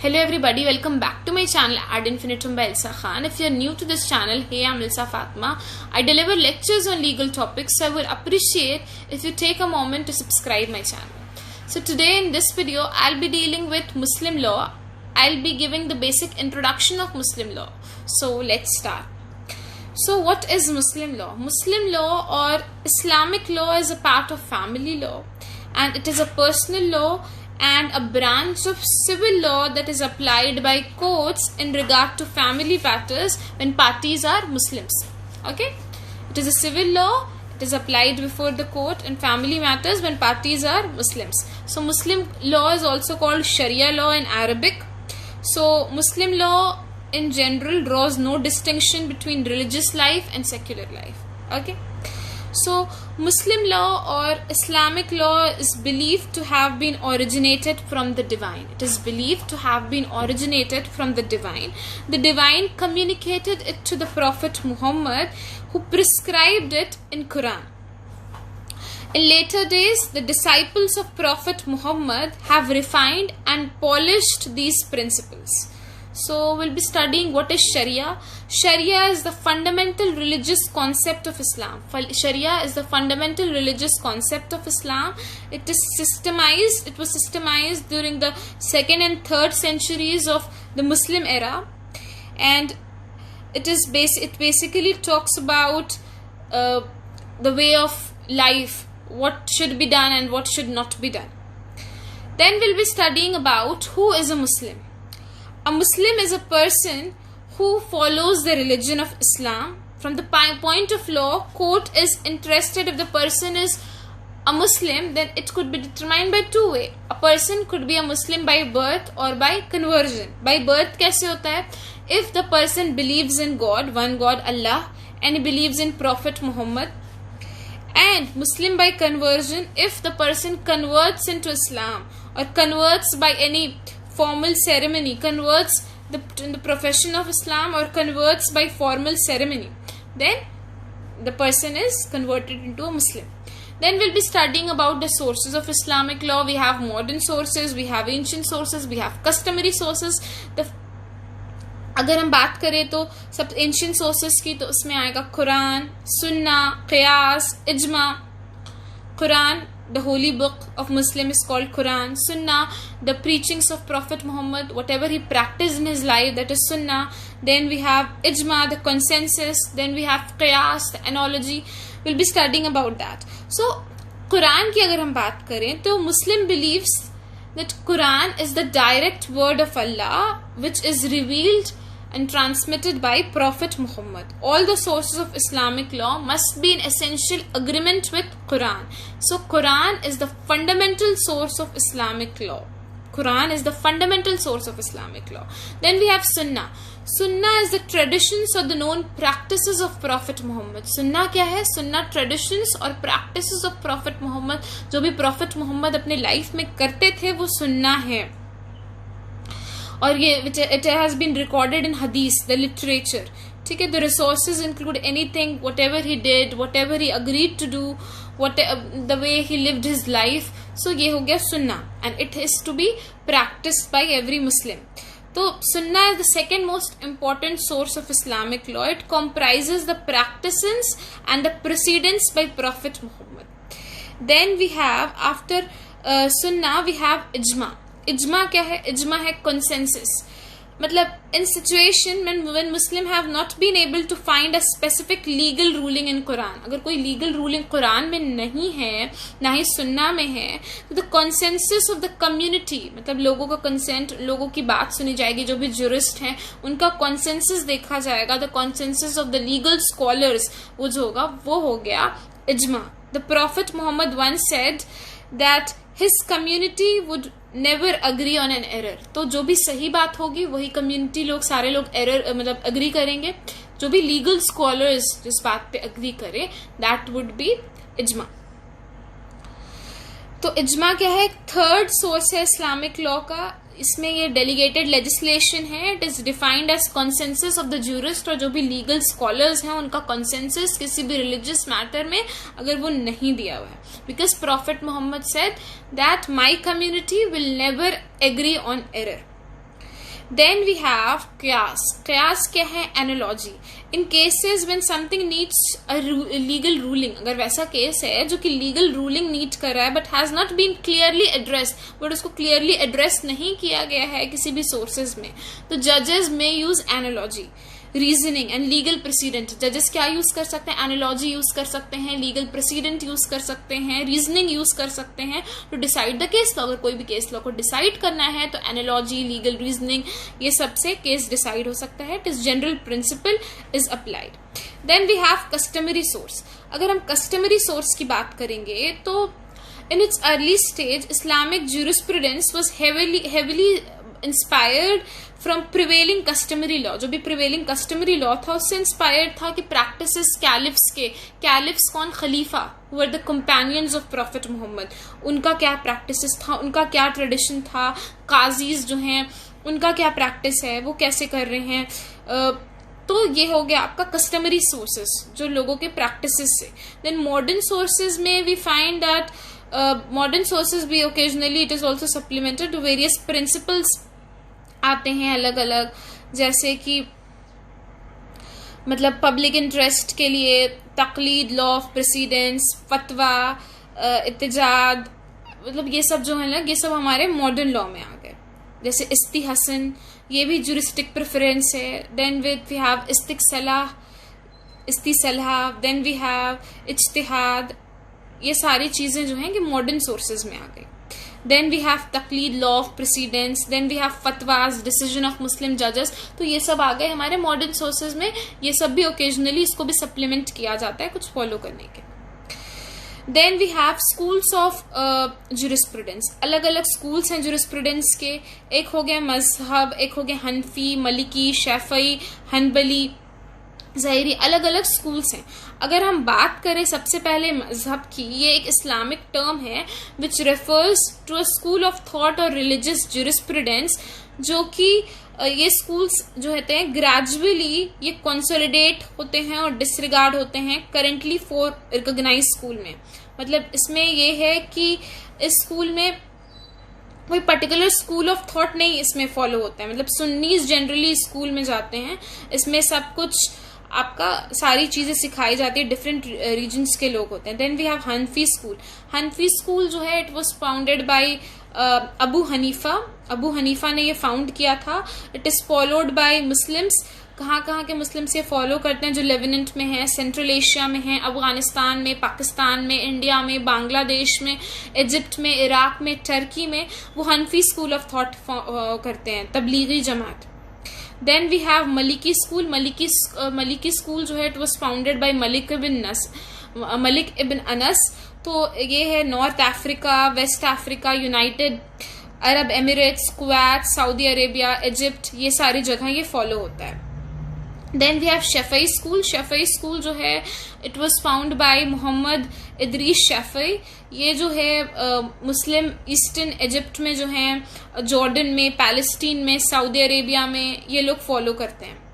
Hello everybody, welcome back to my channel Ad Infinitum by Ilsa Khan. If you're new to this channel, hey, I'm Ilsa Fatma. I deliver lectures on legal topics, so I would appreciate if you take a moment to subscribe my channel. So today in this video, I'll be dealing with Muslim law. I'll be giving the basic introduction of Muslim law. So let's start. So what is Muslim law? Muslim law or Islamic law is a part of family law, and it is a personal law and a branch of civil law that is applied by courts in regard to family matters when parties are Muslims. Okay, it is a civil law. It is applied before the court in family matters when parties are Muslims. So Muslim law is also called Sharia law in Arabic. So Muslim law in general draws no distinction between religious life and secular life. Okay, so Muslim law or Islamic law is believed to have been originated from the divine. It is believed to have been originated from the divine. The divine communicated it to the Prophet Muhammad, who prescribed it in Quran. In later days, the disciples of Prophet Muhammad have refined and polished these principles. So we'll be studying what is Sharia. Sharia is the fundamental religious concept of Islam. Sharia is the fundamental religious concept of Islam. It was systemized during the 2nd and 3rd centuries of the Muslim era, and it basically talks about the way of life, what should be done and what should not be done. Then we'll be studying about who is a Muslim. A Muslim is a person who follows the religion of Islam. From the point of law, court is interested if the person is a Muslim, then it could be determined by two ways. A person could be a Muslim by birth or by conversion. By birth कैसे होता है? If the person believes in God, one God, Allah, and he believes in Prophet Muhammad. And Muslim by conversion, if the person converts into Islam or converts by any formal ceremony, converts in the profession of Islam or converts by formal ceremony, then the person is converted into a Muslim. Then we'll be studying about the sources of Islamic law. We have modern sources, we have ancient sources, we have customary sources. अगर हम बात करें तो सब ancient sources की, तो उसमें आएगा कुरान, सुन्ना, क़ियास, इज्मा. Quran, the holy book of Muslim, is called Quran. Sunnah, the preachings of Prophet Muhammad, whatever he practiced in his life, that is Sunnah. Then we have Ijma, the consensus. Then we have Qiyas, the analogy. We'll be studying about that. So, Quran की अगर हम बात करें तो Muslim believes that Quran is the direct word of Allah, which is revealed and transmitted by Prophet Muhammad. All the sources of Islamic law must be in essential agreement with Quran. So Quran is the fundamental source of Islamic law. Quran is the fundamental source of Islamic law. Then we have Sunnah. Sunnah is the traditions or the known practices of Prophet Muhammad. Sunnah क्या है? Sunnah traditions और practices of Prophet Muhammad. जो भी Prophet Muhammad अपने life में करते थे वो सुन्ना है. और ये it has been recorded in hadith, the literature. ठीक है, the resources include anything, whatever he did, whatever he agreed to do, the way he lived his life. So ये हो गया सुन्ना, and it is to be practiced by every Muslim. So Sunnah is the second most important source of Islamic law. It comprises the practices and the precedents by Prophet Muhammad. Then we have, after Sunnah, we have Ijma. Ijma क्या है? Ijma है consensus. मतलब in situation when Muslim have not been able to find a specific legal ruling in Quran, अगर कोई legal ruling Quran में नहीं है, ना ही सुन्ना में है, तो the consensus of the community, मतलब लोगों का consent, लोगों की बात सुनी जाएगी, जो भी jurist हैं उनका consensus देखा जाएगा. The consensus of the legal scholars वो जो होगा वो हो गया Ijma. The Prophet Muhammad once said that his community would never agree on an error. तो जो भी सही बात होगी वही community लोग, सारे लोग error मतलब agree करेंगे. जो भी legal scholars जिस बात पे agree करें, that would be ijma. तो ijma क्या है? थर्ड सोर्स है इस्लामिक लॉ का. इसमें ये डेलीगेटेड लेजिस्लेशन है. It is defined as consensus of the jurist, और जो भी लीगल स्कॉलर्स हैं उनका कॉन्सेंसस किसी भी रिलीजियस मैटर में अगर वो नहीं दिया हुआ है. Because prophet Mohammad said that my community will never agree on error. Then we have कयास. कयास क्या है? Analogy. In cases when something needs a legal ruling, अगर वैसा केस है जो कि लीगल रूलिंग नीड कर रहा है but has not been clearly addressed, but उसको क्लियरली एड्रेस नहीं किया गया है किसी भी सोर्सेज में, तो जजेस में use analogy. Reasoning and legal president. जजेस क्या यूज कर सकते हैं? एनालॉजी यूज कर सकते हैं, लीगल प्रेसिडेंट यूज कर सकते हैं, रीजनिंग यूज कर सकते हैं to decide the case law. अगर कोई भी केस लॉ को डिसाइड करना है तो एनालॉजी, लीगल, रीजनिंग, ये सबसे केस डिसाइड हो सकता है. It is general principle is applied. Then we have customary source. अगर हम कस्टमरी सोर्स की बात करेंगे तो in its early stage Islamic jurisprudence was heavily inspired from prevailing customary law. जो भी प्रिवेलिंग कस्टमरी लॉ था उससे इंस्पायर्ड था कि प्रैक्टिसेस कैलिफ्स के. कैलिफ्स कौन? खलीफा, who are the companions of prophet Muhammad. उनका क्या प्रैक्टिसेस था, उनका क्या ट्रेडिशन था, काजीज जो हैं उनका क्या प्रैक्टिस है, वो कैसे कर रहे हैं. तो ये हो गया आपका कस्टमरी सोर्सेस, जो लोगों के प्रैक्टिसेस से. देन मॉडर्न सोर्सेज में we find that modern sources भी occasionally it is also supplemented to various principles आते हैं अलग अलग, जैसे कि मतलब पब्लिक इंटरेस्ट के लिए तकलीद, लॉ ऑफ प्रेसिडेंस, फतवा, इत्तेजाद, मतलब ये सब जो है ना, ये सब हमारे मॉडर्न लॉ में आ गए. जैसे इस्तिहसन, ये भी जुरिस्टिक प्रेफरेंस है. देन वी हैव इस्तिसलाह, देन वी हैव इज्तिहाद. ये सारी चीजें जो हैं कि मॉडर्न सोर्सेज में आ गई. देन वी हैव तकलीद, law of precedence, then we have फतवाज, डिसीजन ऑफ मुस्लिम जजेस. तो ये सब आ गए हमारे मॉडर्न सोर्सेज में. ये सब भी ओकेजनली इसको भी सप्लीमेंट किया जाता है कुछ फॉलो करने के. Then we have schools of jurisprudence. अलग अलग स्कूल्स हैं ज्यूरिस्प्रूडेंस के. एक हो गया मजहब, एक हो गया हनफी, मलिकी, शैफई, हनबली, ज़ाहिरी. अलग अलग स्कूल्स हैं. अगर हम बात करें सबसे पहले मजहब की, ये एक इस्लामिक टर्म है which refers to a school of thought और रिलीजियस ज्यूरिस्प्रूडेंस, जो कि ये स्कूल्स जो होते हैं ग्रेजुअली ये कंसोलिडेट होते हैं और डिसरिगार्ड होते हैं करेंटली 4 रिकॉग्नाइज स्कूल में. मतलब इसमें ये है कि इस स्कूल में कोई पर्टिकुलर स्कूल ऑफ थॉट नहीं इसमें फॉलो होता है. मतलब सुन्नीज जनरली स्कूल में जाते हैं. इसमें सब कुछ आपका सारी चीजें सिखाई जाती है, डिफरेंट रीजन्स के लोग होते हैं. Then we have Hanafi school. Hanafi school जो है it was founded by Abu Hanifa. Abu Hanifa ने ये फाउंड किया था. It is followed by Muslims. कहाँ के मुस्लिम्स ये फॉलो करते हैं? जो लेबनान में है, सेंट्रल एशिया में है, अफगानिस्तान में, पाकिस्तान में, इंडिया में, बांग्लादेश में, इजिप्ट में, इराक में, टर्की में, वो हनफी स्कूल ऑफ थॉट करते हैं, Tablighi Jamaat. Then we have Maliki school. Maliki school जो है it was founded by Malik ibn Anas. तो ये है North Africa, West Africa, United Arab Emirates, Kuwait, Saudi Arabia, Egypt, ये सारी जगह ये फॉलो होता है. Then we have Shafi'i school. Shafi'i school जो है it was found by Muhammad Idris Shafi'i. ये जो है मुस्लिम ईस्टर्न इजिप्ट में जो है, जॉर्डन में, पैलेस्टीन में, सऊदी अरेबिया में ये लोग फॉलो करते हैं.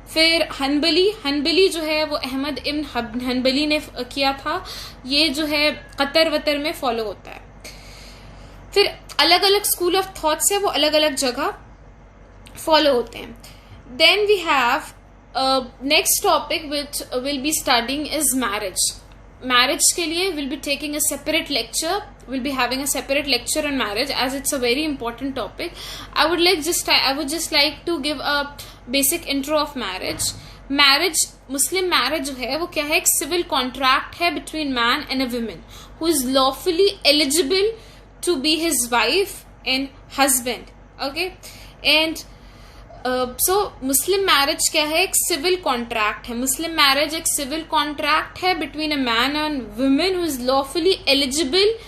फिर हनबली जो है वो अहमद इब्न हनबली ने किया था. ये जो है कतर वतर में फॉलो होता है. फिर अलग अलग स्कूल ऑफ थॉट्स है, वो अलग अलग जगह फॉलो होते हैं. Then we have next topic which will be studying is marriage. Marriage के लिए will be taking a separate lecture. We'll be having a separate lecture on marriage as it's a very important topic. I would just like to give a basic intro of marriage. Marriage, Muslim marriage जो है वो क्या है? एक civil contract है between man and a woman who is lawfully eligible to be his wife and husband. Okay, and so Muslim marriage क्या है? एक civil contract है. Muslim marriage एक civil contract है between a man and woman who is lawfully eligible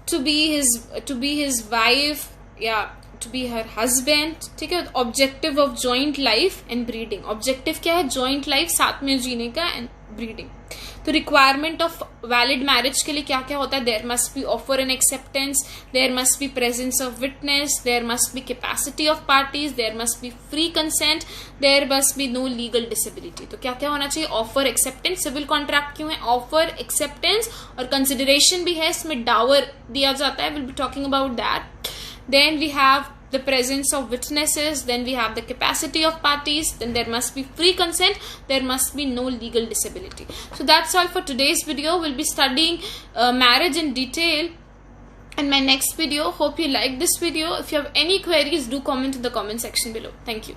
to be his wife या to be her husband. ठीक है. Objective of joint life and breeding. Objective क्या है? जॉइंट लाइफ, साथ में जीने का, एंड ब्रीडिंग. तो रिक्वायरमेंट ऑफ वैलिड मैरिज के लिए क्या क्या होता है? There must be offer and acceptance, there must be presence of witness, there must be capacity of parties, there must be free consent, there must be no legal disability. तो क्या क्या होना चाहिए? Offer, acceptance. सिविल कॉन्ट्रैक्ट क्यों है? Offer, acceptance और consideration भी है. इसमें डावर दिया जाता है. Will be talking about that. Then we have the presence of witnesses, then we have the capacity of parties, then there must be free consent, there must be no legal disability. So that's all for today's video. We'll be studying marriage in detail in my next video. Hope you like this video. If you have any queries, do comment in the comment section below. Thank you.